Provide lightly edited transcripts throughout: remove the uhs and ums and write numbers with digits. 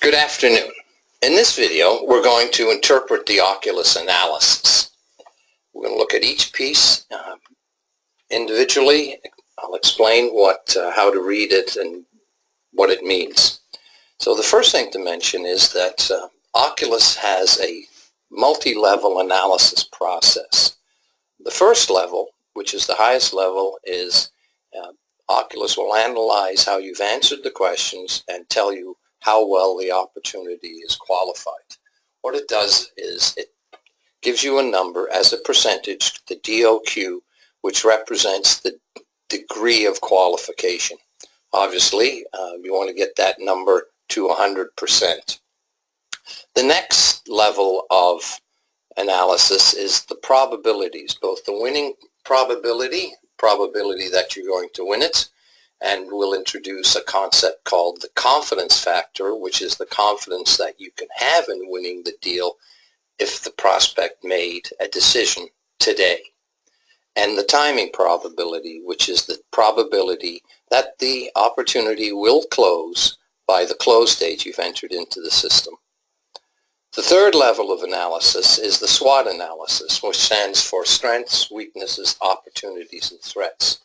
Good afternoon. In this video, we're going to interpret the Occulus Analysis. We're going to look at each piece individually. I'll explain how to read it and what it means. So the first thing to mention is that Occulus has a multi-level analysis process. The first level, which is the highest level, is Occulus will analyze how you've answered the questions and tell you how well the opportunity is qualified. What it does is it gives you a number as a percentage, the DOQ, which represents the degree of qualification. Obviously, you want to get that number to 100%. The next level of analysis is the probabilities, both the winning probability that you're going to win it, and we'll introduce a concept called the confidence factor, which is the confidence that you can have in winning the deal if the prospect made a decision today. And the timing probability, which is the probability that the opportunity will close by the close date you've entered into the system. The third level of analysis is the SWOT analysis, which stands for strengths, weaknesses, opportunities, and threats.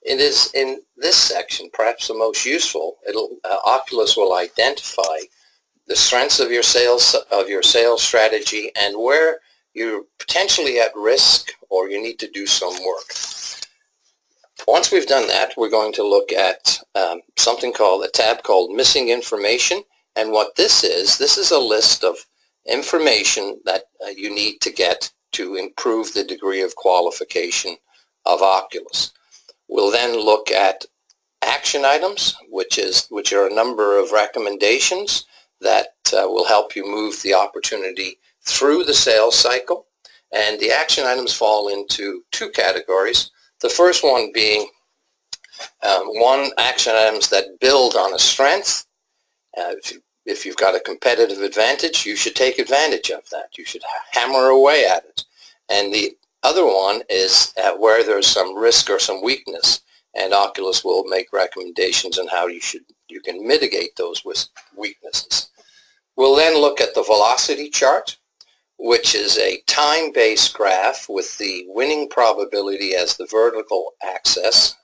It is in this section, perhaps the most useful. Occulus will identify the strengths of your sales strategy and where you're potentially at risk or you need to do some work. Once we've done that, we're going to look at a tab called Missing Information. And what this is a list of information that you need to get to improve the degree of qualification of Occulus. We'll then look at action items, which are a number of recommendations that will help you move the opportunity through the sales cycle. And the action items fall into two categories. The first one being action items that build on a strength. If you've got a competitive advantage, you should take advantage of that. You should hammer away at it. And the other one is where there's some risk or some weakness, and Occulus will make recommendations on how you can mitigate those weaknesses. We'll then look at the velocity chart, which is a time-based graph with the winning probability as the vertical axis.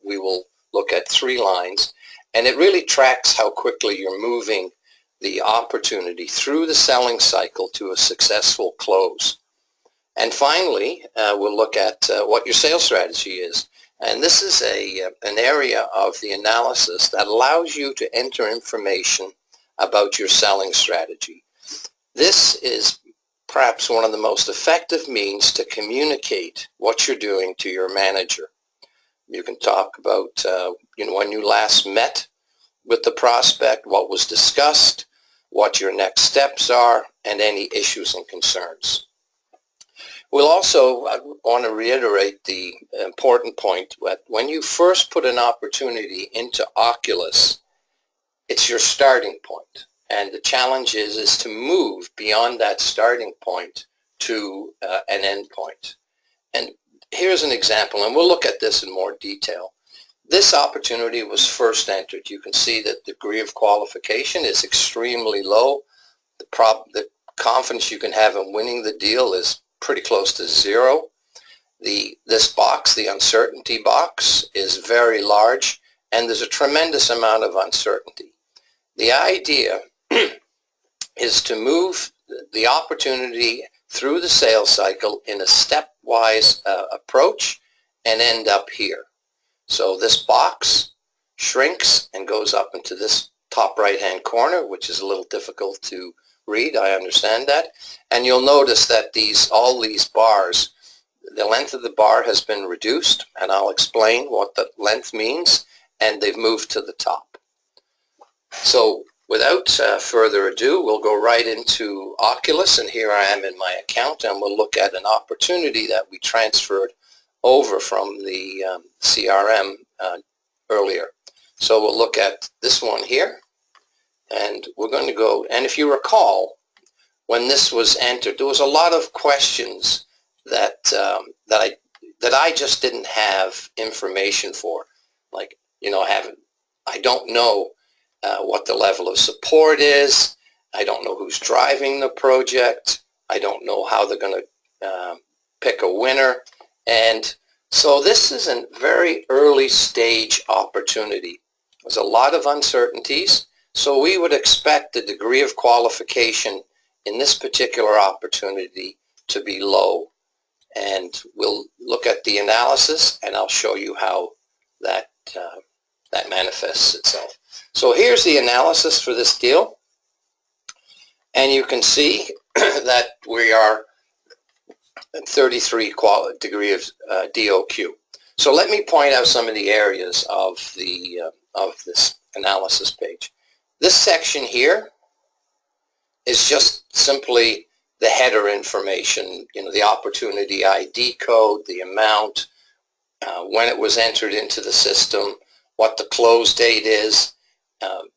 We will look at 3 lines, and it really tracks how quickly you're moving the opportunity through the selling cycle to a successful close. And finally, we'll look at what your sales strategy is. And this is an area of the analysis that allows you to enter information about your selling strategy. This is perhaps one of the most effective means to communicate what you're doing to your manager. You can talk about when you last met with the prospect, what was discussed, what your next steps are, and any issues and concerns. We'll also want to reiterate the important point that when you first put an opportunity into Occulus, it's your starting point. And the challenge is to move beyond that starting point to an end point. And here's an example, and we'll look at this in more detail. This opportunity was first entered. You can see that the degree of qualification is extremely low. The confidence you can have in winning the deal is pretty close to 0. This box, the uncertainty box, is very large, and there's a tremendous amount of uncertainty. The idea is to move the opportunity through the sales cycle in a stepwise approach and end up here. So this box shrinks and goes up into this top right-hand corner, which is a little difficult to read. I understand that. And you'll notice that all these bars, the length of the bar has been reduced, and I'll explain what the length means, and they've moved to the top. So without further ado, we'll go right into Occulus, and here I am in my account, and we'll look at an opportunity that we transferred over from the CRM earlier. So we'll look at this one here, and we're going to go, and if you recall, when this was entered, there was a lot of questions that I just didn't have information for. Like, I don't know what the level of support is. I don't know who's driving the project. I don't know how they're going to pick a winner. And so this is a very early stage opportunity. There's a lot of uncertainties. So we would expect the degree of qualification in this particular opportunity to be low. And we'll look at the analysis, and I'll show you how that manifests itself. So here's the analysis for this deal. And you can see that we are at 33 degree of DOQ. So let me point out some of the areas of this analysis page. This section here is just simply the header information, the opportunity ID code, the amount, when it was entered into the system, what the close date is,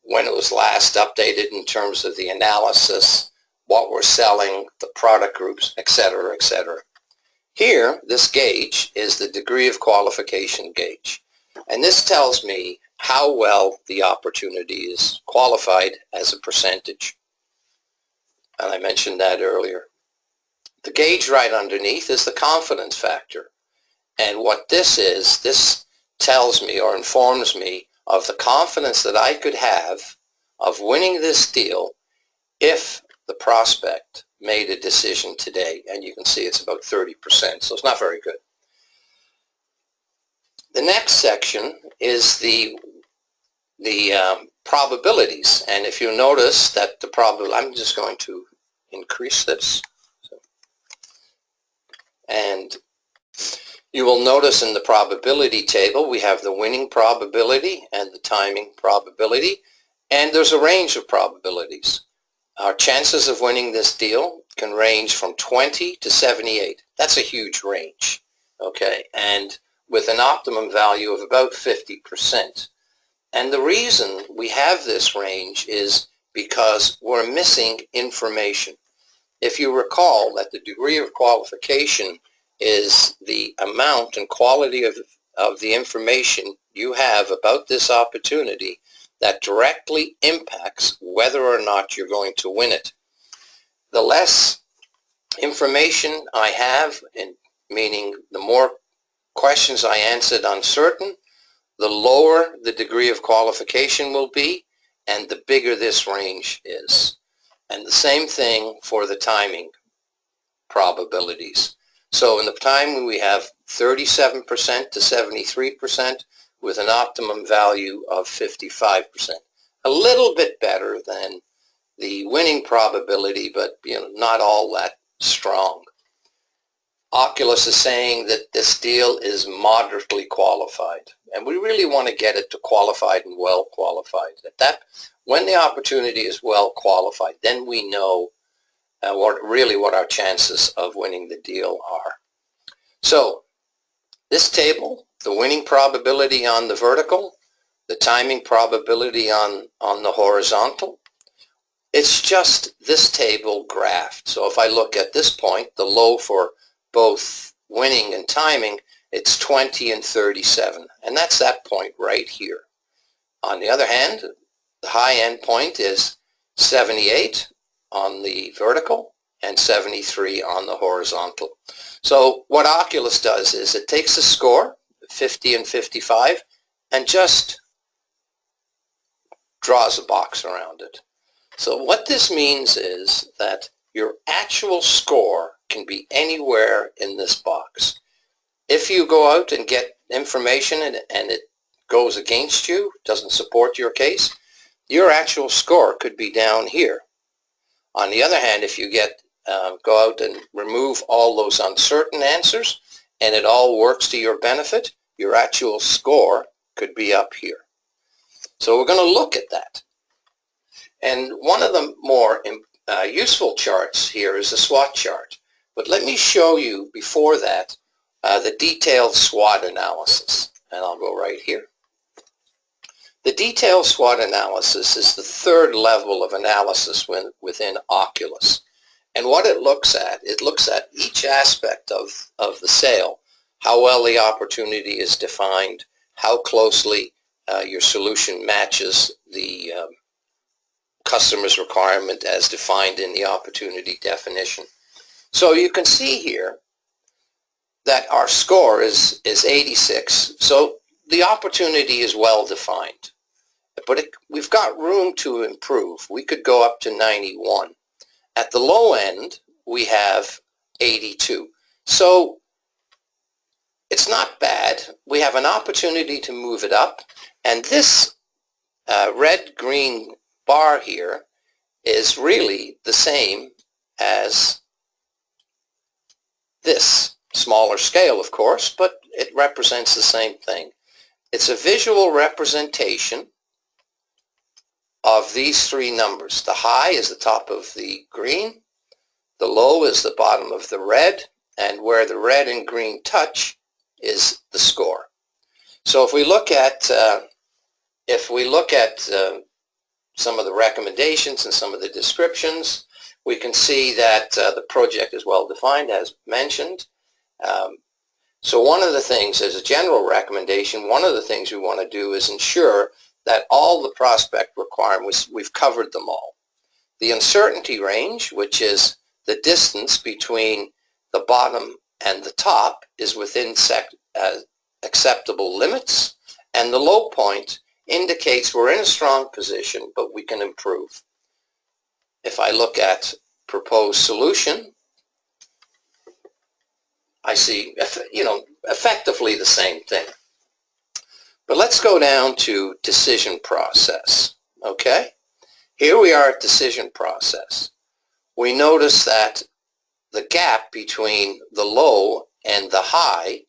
when it was last updated in terms of the analysis, what we're selling, the product groups, etc., etc. Here, this gauge is the degree of qualification gauge. And this tells me how well the opportunity is qualified as a percentage. And I mentioned that earlier. The gauge right underneath is the confidence factor. And what this is, this tells me or informs me of the confidence that I could have of winning this deal if the prospect made a decision today. And you can see it's about 30%, so it's not very good. The next section is the probabilities. And if you notice that the probability, I'm just going to increase this. And you will notice in the probability table we have the winning probability and the timing probability, and there's a range of probabilities. Our chances of winning this deal can range from 20 to 78. That's a huge range, okay, and with an optimum value of about 50%. And the reason we have this range is because we're missing information. If you recall that the degree of qualification is the amount and quality of the information you have about this opportunity that directly impacts whether or not you're going to win it. The less information I have, meaning the more questions I answered uncertain, the lower the degree of qualification will be, and the bigger this range is. And the same thing for the timing probabilities. So in the timing we have 37% to 73% with an optimum value of 55%. A little bit better than the winning probability, but not all that strong. Occulus is saying that this deal is moderately qualified, and we really want to get it to qualified and well qualified. When the opportunity is well qualified, then we know what our chances of winning the deal are. So this table, the winning probability on the vertical, the timing probability on the horizontal, it's just this table graphed. So if I look at this point, the low for both winning and timing, it's 20 and 37. And that's that point right here. On the other hand, the high end point is 78 on the vertical and 73 on the horizontal. So what Occulus does is it takes a score, 50 and 55, and just draws a box around it. So what this means is that your actual score can be anywhere in this box. If you go out and get information and it goes against you, doesn't support your case, your actual score could be down here. On the other hand, if you go out and remove all those uncertain answers and it all works to your benefit, your actual score could be up here. So we're going to look at that. And one of the more useful charts here is the SWOT chart. But let me show you before that the detailed SWOT analysis. And I'll go right here. The detailed SWOT analysis is the third level of analysis within Occulus. And what it looks at each aspect of the sale, how well the opportunity is defined, how closely your solution matches the customer's requirement as defined in the opportunity definition. So you can see here that our score is 86, so the opportunity is well defined. But we've got room to improve. We could go up to 91. At the low end, we have 82. So it's not bad. We have an opportunity to move it up. And this red-green bar here is really the same as this. Smaller scale, of course, but it represents the same thing. It's a visual representation of these three numbers. The high is the top of the green, the low is the bottom of the red, and where the red and green touch is the score. So if we look at some of the recommendations and some of the descriptions, we can see that the project is well defined, as mentioned. So one of the things, as a general recommendation, one of the things we want to do is ensure that all the prospect requirements, we've covered them all. The uncertainty range, which is the distance between the bottom and the top, is within acceptable limits, and the low point indicates we're in a strong position, but we can improve. If I look at proposed solution, I see, effectively the same thing. But let's go down to decision process, okay? Here we are at decision process. We notice that the gap between the low and the high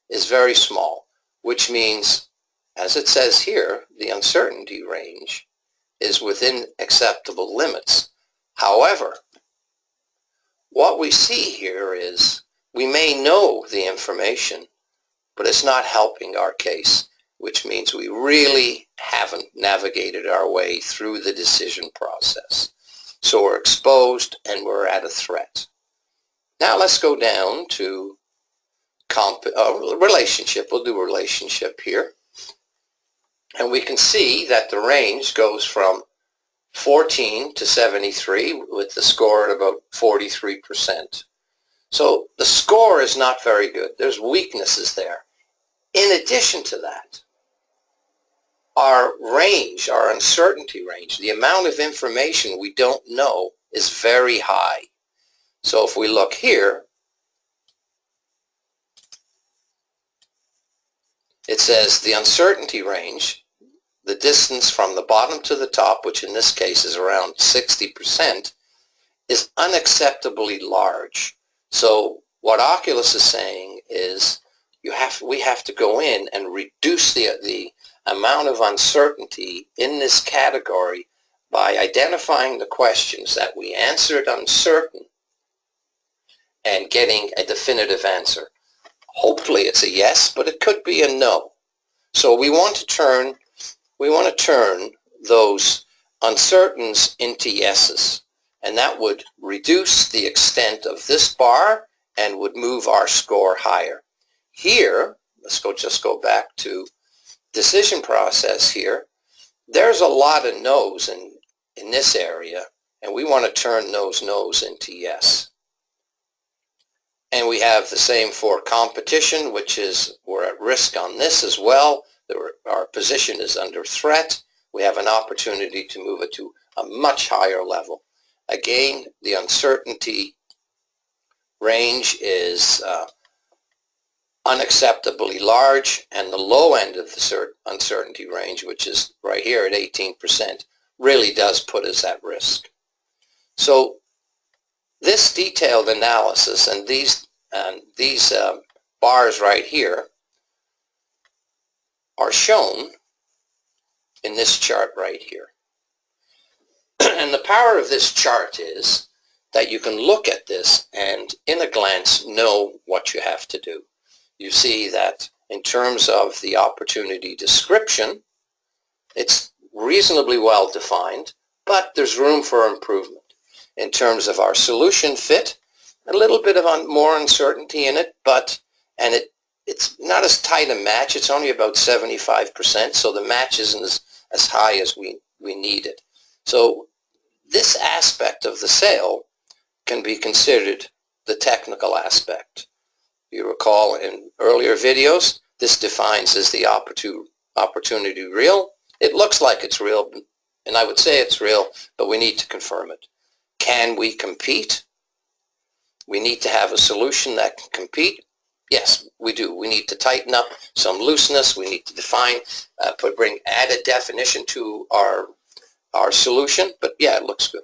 is very small, which means, as it says here, the uncertainty range is within acceptable limits. However, what we see here is we may know the information, but it's not helping our case, which means we really haven't navigated our way through the decision process. So we're exposed and we're at a threat. Now let's go down to relationship. We'll do relationship here. And we can see that the range goes from 14 to 73 with the score at about 43%. So the score is not very good. There's weaknesses there. In addition to that, our range, our uncertainty range, the amount of information we don't know is very high. So if we look here, it says the uncertainty range, the distance from the bottom to the top, which in this case is around 60%, is unacceptably large. So what Occulus is saying is we have to go in and reduce the amount of uncertainty in this category by identifying the questions that we answered uncertain and getting a definitive answer. Hopefully it's a yes, but it could be a no. So we want to turn those uncertains into yeses, and that would reduce the extent of this bar and would move our score higher. Here, just go back to decision process here. There's a lot of no's in this area, and we want to turn those no's into yes. And we have the same for competition, which is we're at risk on this as well. Our position is under threat. We have an opportunity to move it to a much higher level. Again, the uncertainty range is unacceptably large, and the low end of the uncertainty range, which is right here at 18%, really does put us at risk. So this detailed analysis and these bars right here are shown in this chart right here. And the power of this chart is that you can look at this and in a glance know what you have to do. You see that in terms of the opportunity description, it's reasonably well defined, but there's room for improvement. In terms of our solution fit, a little bit of more uncertainty in it, it's not as tight a match. It's only about 75%, so the match isn't as high as we need it. So this aspect of the sale can be considered the technical aspect. You recall in earlier videos, this defines as the opportunity real. It looks like it's real, and I would say it's real, but we need to confirm it. Can we compete? We need to have a solution that can compete. Yes, we do. We need to tighten up some looseness. We need to define, bring added definition to our solution. But yeah, it looks good.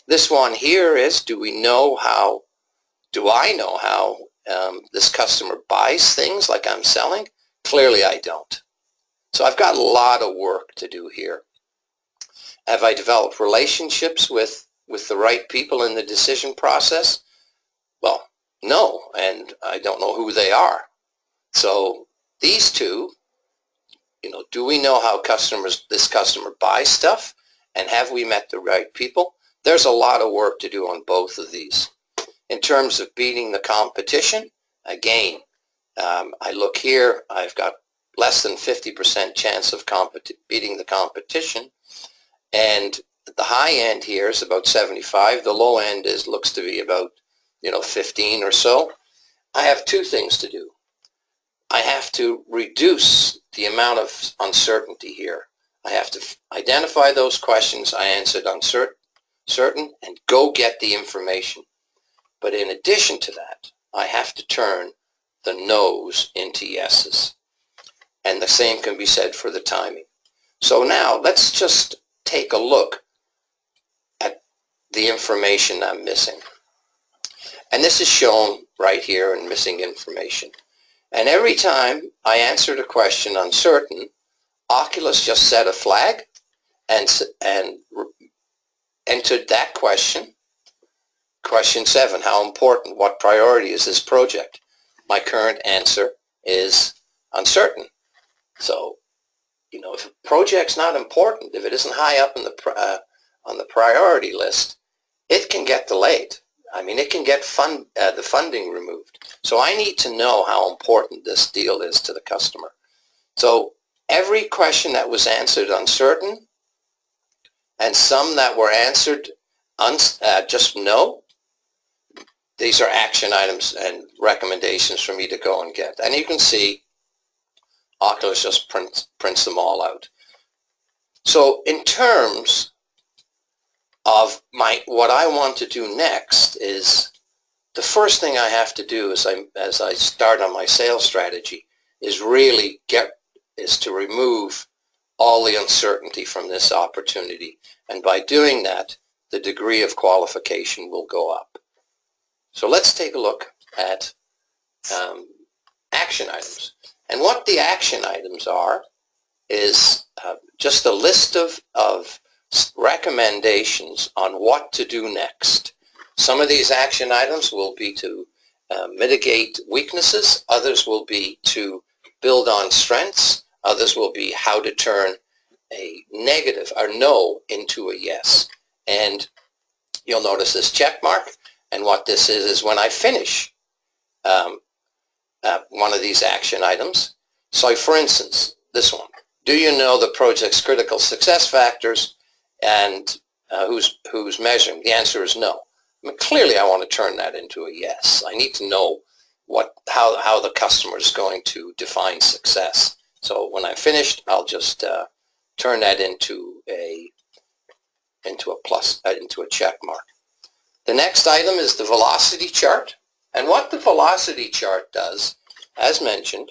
This one here is, do I know how this customer buys things like I'm selling? Clearly I don't. So I've got a lot of work to do here. Have I developed relationships with the right people in the decision process? Well, no, and I don't know who they are. So these two, do we know how this customer buys stuff, and have we met the right people? There's a lot of work to do on both of these. In terms of beating the competition, again, I look here, I've got less than 50% chance of beating the competition, and the high end here is about 75. The low end looks to be about 15 or so. I have two things to do. I have to reduce the amount of uncertainty here. I have to identify those questions I answered uncertain and go get the information. But in addition to that, I have to turn the no's into yeses. And the same can be said for the timing. So now let's just take a look at the information I'm missing. And this is shown right here in missing information. And every time I answered a question uncertain, Occulus just set a flag and entered that question. Question 7, how important, what priority is this project? My current answer is uncertain. So, if a project's not important, if it isn't high up on the priority list, it can get delayed. I mean, it can get the funding removed. So I need to know how important this deal is to the customer. So every question that was answered uncertain, and some that were answered just no, these are action items and recommendations for me to go and get. And you can see Occulus just prints them all out. So in terms of what I want to do next is, the first thing I have to do as I start on my sales strategy is really to remove all the uncertainty from this opportunity. And by doing that, the degree of qualification will go up. So let's take a look at action items. And what the action items are is just a list of recommendations on what to do next. Some of these action items will be to mitigate weaknesses. Others will be to build on strengths. Others will be how to turn a negative or no into a yes. And you'll notice this check mark. And what this is when I finish one of these action items. So for instance, this one. Do you know the project's critical success factors and who's measuring? The answer is no. I mean, clearly I want to turn that into a yes. I need to know how the customer is going to define success. So when I'm finished, I'll just turn that into a check mark. The next item is the velocity chart. And what the velocity chart does, as mentioned,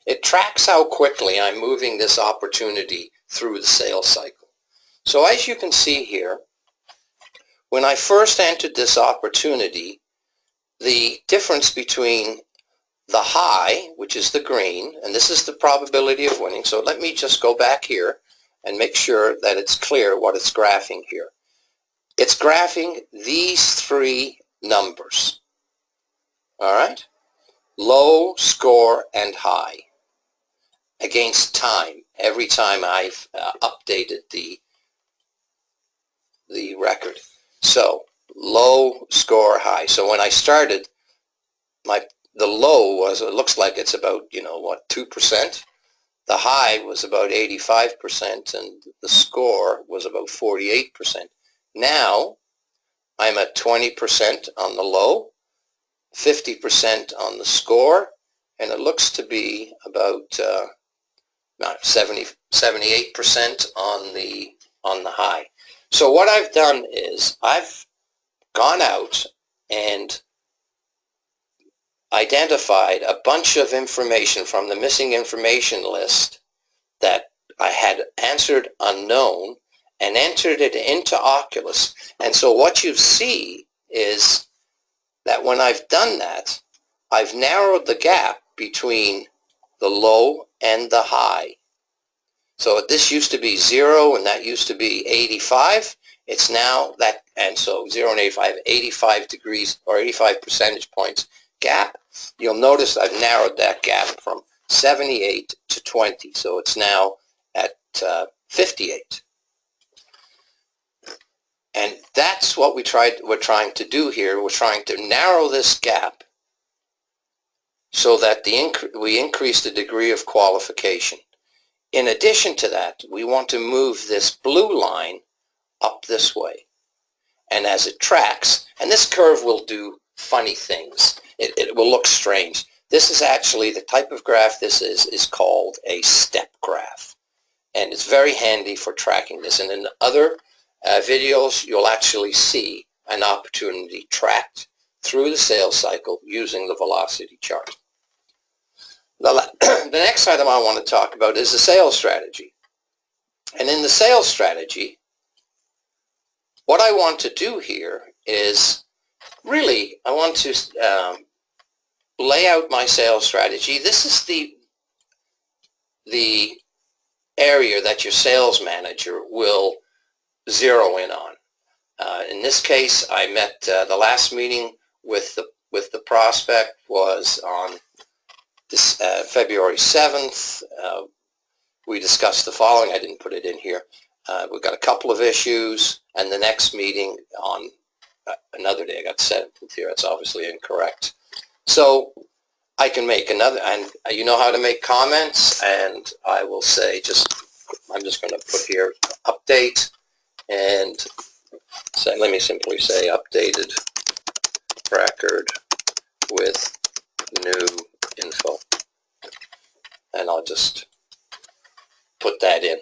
it tracks how quickly I'm moving this opportunity through the sales cycle. So as you can see here, when I first entered this opportunity, the difference between the high, which is the green, and this is the probability of winning. So let me just go back here and make sure that it's clear what it's graphing here. It's graphing these three numbers. All right? Low, score, and high against time every time I've updated the record. So low, score, high. So when I started, the low was, it looks like it's about, 2%. The high was about 85%, and the score was about 48%. Now I'm at 20% on the low, 50% on the score, and it looks to be about 78% on the high. So what I've done is I've gone out and identified a bunch of information from the missing information list that I had answered unknown and entered it into Occulus. And so what you see is that when I've done that, I've narrowed the gap between the low and the high. So this used to be 0 and that used to be 85. It's now that, and so 0 and 85 degrees or 85 percentage points gap. You'll notice I've narrowed that gap from 78 to 20. So it's now at 58. And that's what we're trying to do here. We're trying to narrow this gap so that we increase the degree of qualification. In addition to that, we want to move this blue line up this way. And as it tracks, and this curve will do funny things. It will look strange. This is actually the type of graph this is called a step graph. And it's very handy for tracking this. And in other videos, you'll actually see an opportunity tracked through the sales cycle using the velocity chart. The next item I want to talk about is the sales strategy. And in the sales strategy, what I want to do here is really, I want to lay out my sales strategy. This is the area that your sales manager will zero in on. In this case, I met the last meeting with the prospect was on this February 7th. We discussed the following. I didn't put it in here. We've got a couple of issues, and the next meeting on another day. I got 7th here. That's obviously incorrect. So I can make another, and you know how to make comments, and I will say I'm just going to put here update, and say, let me simply say updated record with new info, and I'll just put that in.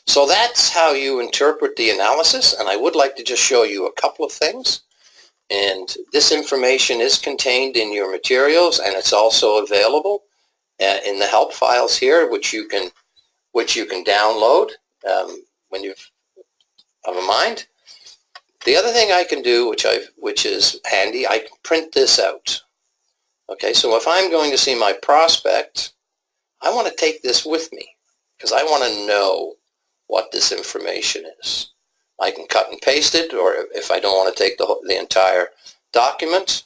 So that's how you interpret the analysis, and I would like to just show you a couple of things. And this information is contained in your materials, and it's also available in the help files here, which you can download when you have a mind. The other thing I can do, which is handy, I can print this out. Okay, so if I'm going to see my prospect, I want to take this with me because I want to know what this information is. I can cut and paste it, or if I don't want to take the entire document.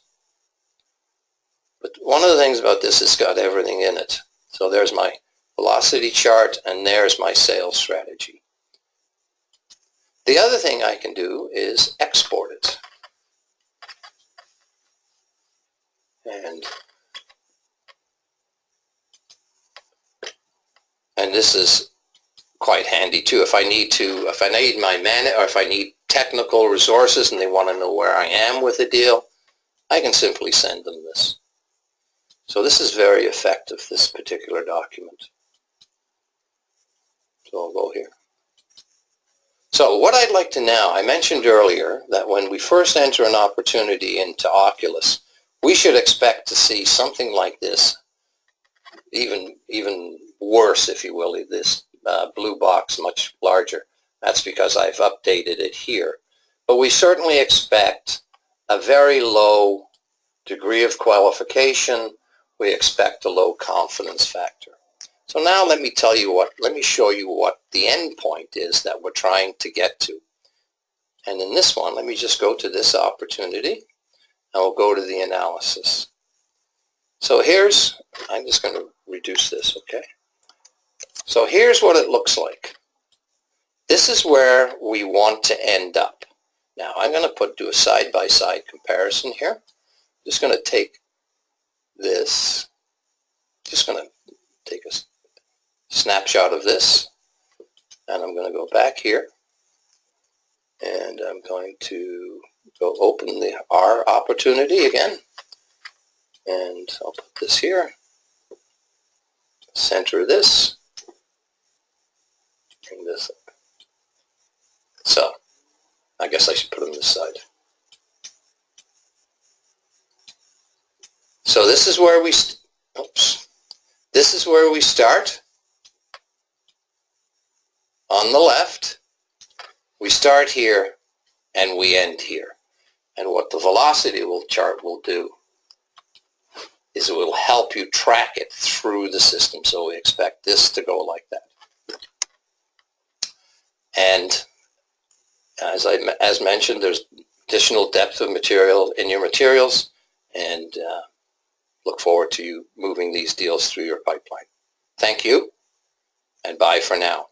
But one of the things about this, it's got everything in it. So there's my velocity chart, and there's my sales strategy. The other thing I can do is export it. And this is quite handy too. If I need technical resources and they want to know where I am with a deal, I can simply send them this. So this is very effective, this particular document. So I'll go here. So what I'd like to now, I mentioned earlier that when we first enter an opportunity into Occulus, we should expect to see something like this, even worse, if you will, this blue box much larger. That's because I've updated it here. But we certainly expect a very low degree of qualification. We expect a low confidence factor. So now let me show you what the end point is that we're trying to get to. And in this one, let me just go to this opportunity, and we'll go to the analysis. So I'm just going to reduce this, okay? So here's what it looks like. This is where we want to end up. Now I'm going to do a side-by-side comparison here. I'm just going to take this, just going to take a snapshot of this, and I'm going to go back here. And I'm going to go open the R opportunity again. And I'll put this here. Center this. Bring this up. So, I guess I should put them this side. So this is where we, this is where we start. On the left, we start here and we end here. And what the velocity chart will do is it will help you track it through the system. So we expect this to go like that. And as mentioned, there's additional depth of material in your materials, and look forward to you moving these deals through your pipeline. Thank you, and bye for now.